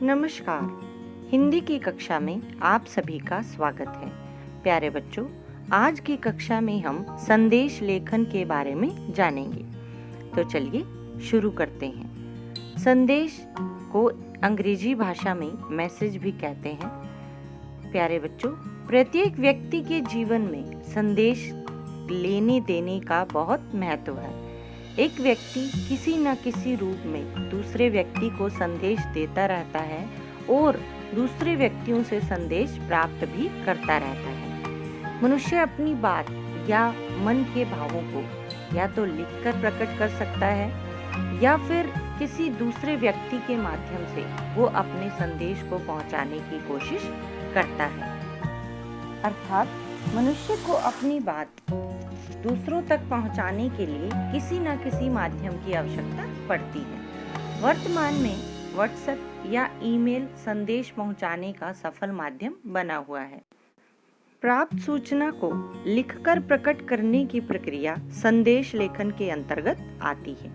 नमस्कार। हिंदी की कक्षा में आप सभी का स्वागत है। प्यारे बच्चों, आज की कक्षा में हम संदेश लेखन के बारे में जानेंगे। तो चलिए शुरू करते हैं। संदेश को अंग्रेजी भाषा में मैसेज भी कहते हैं। प्यारे बच्चों, प्रत्येक व्यक्ति के जीवन में संदेश लेने देने का बहुत महत्व है। एक व्यक्ति किसी न किसी रूप में दूसरे व्यक्ति को संदेश देता रहता है और दूसरे व्यक्तियों से संदेश प्राप्त भी करता रहता है। मनुष्य अपनी बात या मन के भावों को या तो लिखकर प्रकट कर सकता है या फिर किसी दूसरे व्यक्ति के माध्यम से वो अपने संदेश को पहुंचाने की कोशिश करता है। अर्थात मनुष्य को अपनी बात दूसरों तक पहुंचाने के लिए किसी न किसी माध्यम की आवश्यकता पड़ती है। वर्तमान में व्हाट्सएप या ईमेल संदेश पहुंचाने का सफल माध्यम बना हुआ है। प्राप्त सूचना को लिखकर प्रकट करने की प्रक्रिया संदेश लेखन के अंतर्गत आती है।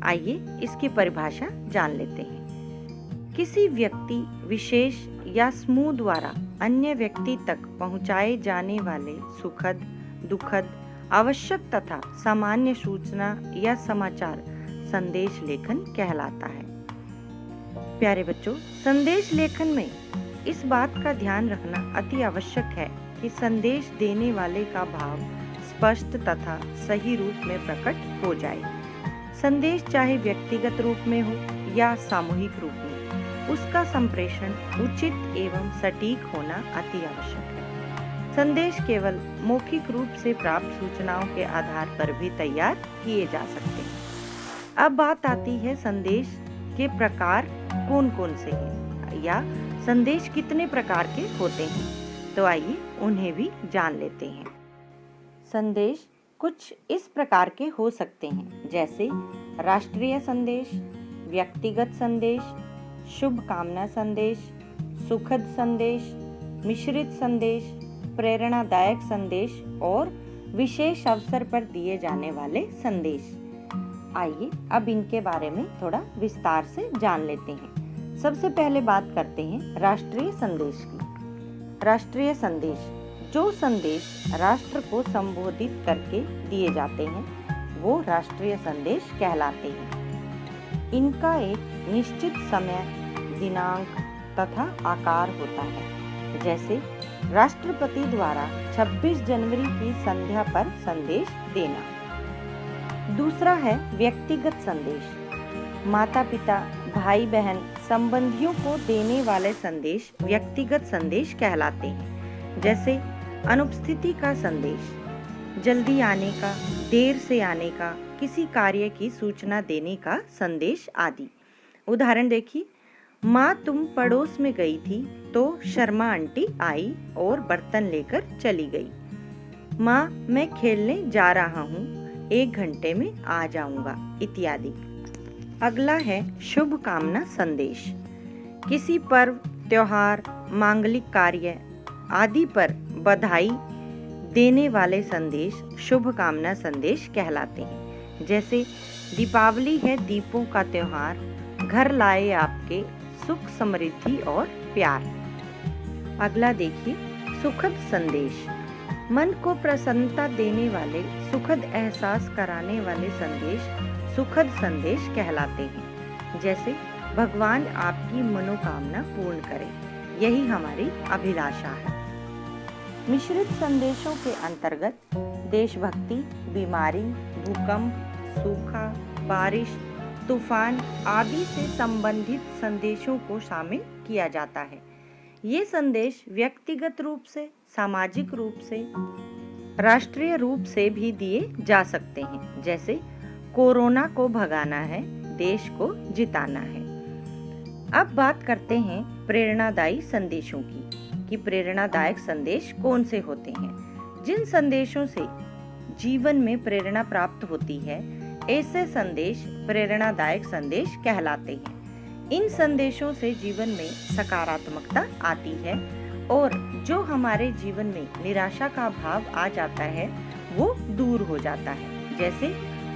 आइए इसकी परिभाषा जान लेते हैं। किसी व्यक्ति विशेष या समूह द्वारा अन्य व्यक्ति तक पहुंचाए जाने वाले सुखद, दुखद, आवश्यक तथा सामान्य सूचना या समाचार संदेश लेखन कहलाता है। प्यारे बच्चों, संदेश लेखन में इस बात का ध्यान रखना अति आवश्यक है कि संदेश देने वाले का भाव स्पष्ट तथा सही रूप में प्रकट हो जाए। संदेश चाहे व्यक्तिगत रूप में हो या सामूहिक रूप में, उसका संप्रेषण उचित एवं सटीक होना अति आवश्यक है। संदेश केवल मौखिक रूप से प्राप्त सूचनाओं के आधार पर भी तैयार किए जा सकते हैं। अब बात आती है संदेश के प्रकार कौन कौन से हैं या संदेश कितने प्रकार के होते हैं। तो आइए उन्हें भी जान लेते हैं। संदेश कुछ इस प्रकार के हो सकते हैं, जैसे राष्ट्रीय संदेश, व्यक्तिगत संदेश, शुभकामना संदेश, सुखद संदेश, मिश्रित संदेश, प्रेरणादायक संदेश और विशेष अवसर पर दिए जाने वाले संदेश। आइए अब इनके बारे में थोड़ा विस्तार से जान लेते हैं। सबसे पहले बात करते हैं राष्ट्रीय संदेश की। राष्ट्रीय संदेश, जो संदेश राष्ट्र को संबोधित करके दिए जाते हैं, वो राष्ट्रीय संदेश कहलाते हैं। इनका एक निश्चित समय, दिनांक तथा आकार होता है। जैसे राष्ट्रपति द्वारा 26 जनवरी की संध्या पर संदेश देना। दूसरा है व्यक्तिगत संदेश। माता पिता, भाई बहन, संबंधियों को देने वाले संदेश व्यक्तिगत संदेश कहलाते हैं। जैसे अनुपस्थिति का संदेश, जल्दी आने का, देर से आने का, किसी कार्य की सूचना देने का संदेश आदि। उदाहरण देखिए, माँ तुम पड़ोस में गई थी तो शर्मा आंटी आई और बर्तन लेकर चली गई। माँ मैं खेलने जा रहा हूँ, 1 घंटे में आ जाऊंगा, इत्यादि। अगला है शुभकामना संदेश। किसी पर्व, त्योहार, मांगलिक कार्य आदि पर बधाई देने वाले संदेश शुभकामना संदेश कहलाते हैं। जैसे दीपावली है दीपों का त्योहार, घर लाए आपके सुख, समृद्धि और प्यार। अगला देखिए सुखद संदेश। मन को प्रसन्नता देने वाले, सुखद एहसास कराने वाले संदेश सुखद संदेश कहलाते हैं। जैसे भगवान आपकी मनोकामना पूर्ण करे, यही हमारी अभिलाषा है। मिश्रित संदेशों के अंतर्गत देशभक्ति, बीमारी, भूकंप, सूखा, बारिश, तूफान आदि से संबंधित संदेशों को शामिल किया जाता है। ये संदेश व्यक्तिगत रूप से, सामाजिक रूप से, राष्ट्रीय रूप से भी दिए जा सकते हैं। जैसे कोरोना को भगाना है, देश को जिताना है। अब बात करते हैं प्रेरणादायी संदेशों की, कि प्रेरणादायक संदेश कौन से होते हैं। जिन संदेशों से जीवन में प्रेरणा प्राप्त होती है, ऐसे संदेश प्रेरणादायक संदेश कहलाते हैं। इन संदेशों से जीवन में सकारात्मकता आती है और जो हमारे जीवन में निराशा का भाव आ जाता है वो दूर हो जाता है। जैसे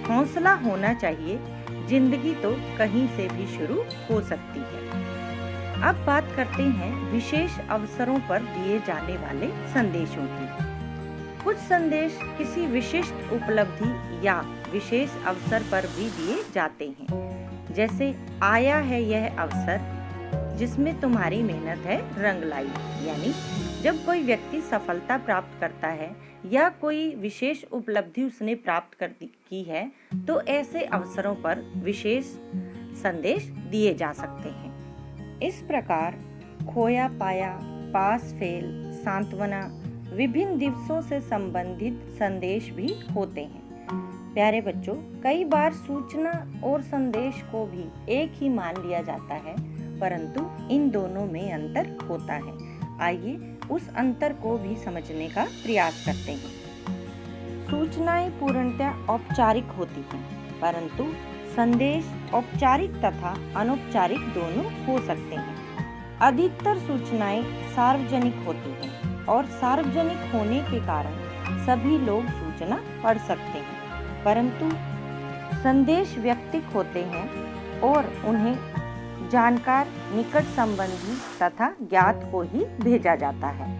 हौसला होना चाहिए, जिंदगी तो कहीं से भी शुरू हो सकती है। अब बात करते हैं विशेष अवसरों पर दिए जाने वाले संदेशों की। कुछ संदेश किसी विशिष्ट उपलब्धि या विशेष अवसर पर भी दिए जाते हैं, जैसे आया है यह अवसर जिसमें तुम्हारी मेहनत है रंग लाई। यानी जब कोई व्यक्ति सफलता प्राप्त करता है या कोई विशेष उपलब्धि उसने प्राप्त की है, तो ऐसे अवसरों पर विशेष संदेश दिए जा सकते हैं। इस प्रकार खोया पाया, पास फेल, सांत्वना, विभिन्न दिवसों से संबंधित संदेश भी होते हैं। प्यारे बच्चों, कई बार सूचना और संदेश को भी एक ही मान लिया जाता है, परंतु इन दोनों में अंतर होता है। आइए उस अंतर को भी समझने का प्रयास करते हैं। सूचनाएं पूर्णतः औपचारिक होती हैं, परंतु संदेश औपचारिक तथा अनौपचारिक दोनों हो सकते हैं। अधिकतर सूचनाएं सार्वजनिक होती हैं और सार्वजनिक होने के कारण सभी लोग सूचना पढ़ सकते हैं, परंतु संदेश व्यक्तिक होते हैं और उन्हें जानकार, निकट संबंधी तथा ज्ञात को ही भेजा जाता है।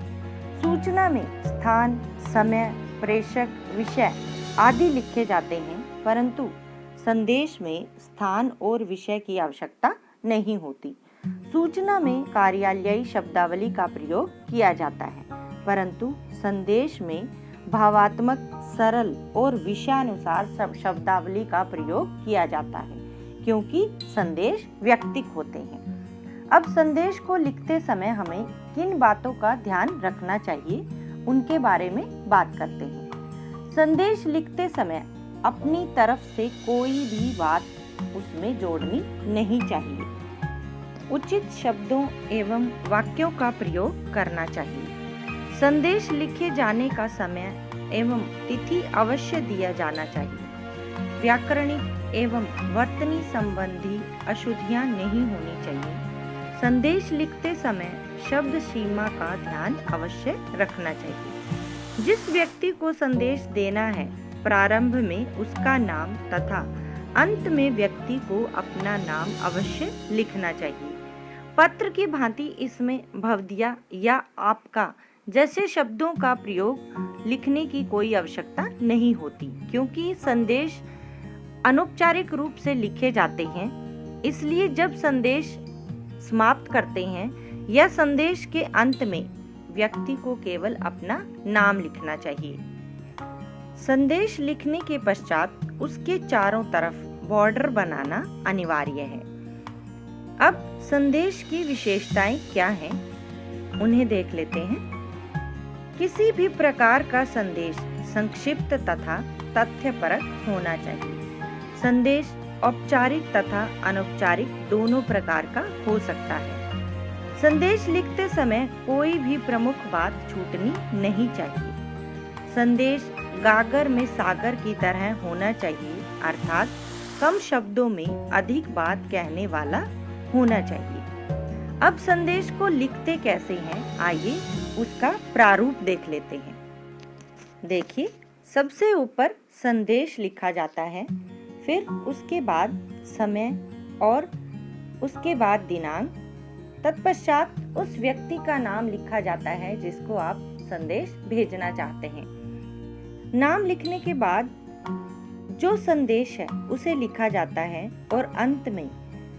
सूचना में स्थान, समय, प्रेषक, विषय आदि लिखे जाते हैं, परंतु संदेश में स्थान और विषय की आवश्यकता नहीं होती। सूचना में कार्यालयीय शब्दावली का प्रयोग किया जाता है, परंतु संदेश में भावात्मक, सरल और विषयानुसार शब्दावली का प्रयोग किया जाता है, क्योंकि संदेश व्यक्तिक होते हैं। अब संदेश को लिखते समय हमें किन बातों का ध्यान रखना चाहिए, उनके बारे में बात करते हैं। संदेश लिखते समय अपनी तरफ से कोई भी बात उसमें जोड़नी नहीं चाहिए। उचित शब्दों एवं वाक्यों का प्रयोग करना चाहिए। संदेश लिखे जाने का समय एवं तिथि अवश्य दिया जाना चाहिए। व्याकरणिक एवं वर्तनी संबंधी अशुद्धियां नहीं होनी चाहिए। संदेश लिखते समय शब्द सीमा का ध्यान अवश्य रखना चाहिए। जिस व्यक्ति को संदेश देना है, प्रारंभ में उसका नाम तथा अंत में व्यक्ति को अपना नाम अवश्य लिखना चाहिए। पत्र की भांति इसमें भवदिया या आपका जैसे शब्दों का प्रयोग लिखने की कोई आवश्यकता नहीं होती, क्योंकि संदेश अनौपचारिक रूप से लिखे जाते हैं। इसलिए जब संदेश समाप्त करते हैं या संदेश के अंत में व्यक्ति को केवल अपना नाम लिखना चाहिए। संदेश लिखने के पश्चात उसके चारों तरफ बॉर्डर बनाना अनिवार्य है। अब संदेश की विशेषताएं क्या हैं, उन्हें देख लेते हैं। किसी भी प्रकार का संदेश संक्षिप्त तथा तथ्यपरक होना चाहिए। संदेश औपचारिक तथा अनौपचारिक दोनों प्रकार का हो सकता है। संदेश लिखते समय कोई भी प्रमुख बात छूटनी नहीं चाहिए। संदेश गागर में सागर की तरह होना चाहिए, अर्थात कम शब्दों में अधिक बात कहने वाला होना चाहिए। अब संदेश को लिखते कैसे हैं, आइए उसका प्रारूप देख लेते हैं। देखिए, सबसे ऊपर संदेश लिखा जाता है, फिर उसके बाद समय और उसके बाद दिनांक, तत्पश्चात उस व्यक्ति का नाम लिखा जाता है जिसको आप संदेश भेजना चाहते हैं। नाम लिखने के बाद जो संदेश है उसे लिखा जाता है और अंत में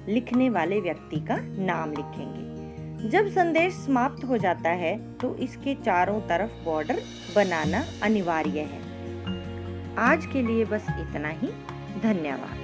लिखने वाले व्यक्ति का नाम लिखेंगे। जब संदेश समाप्त हो जाता है तो इसके चारों तरफ बॉर्डर बनाना अनिवार्य है। आज के लिए बस इतना ही। धन्यवाद।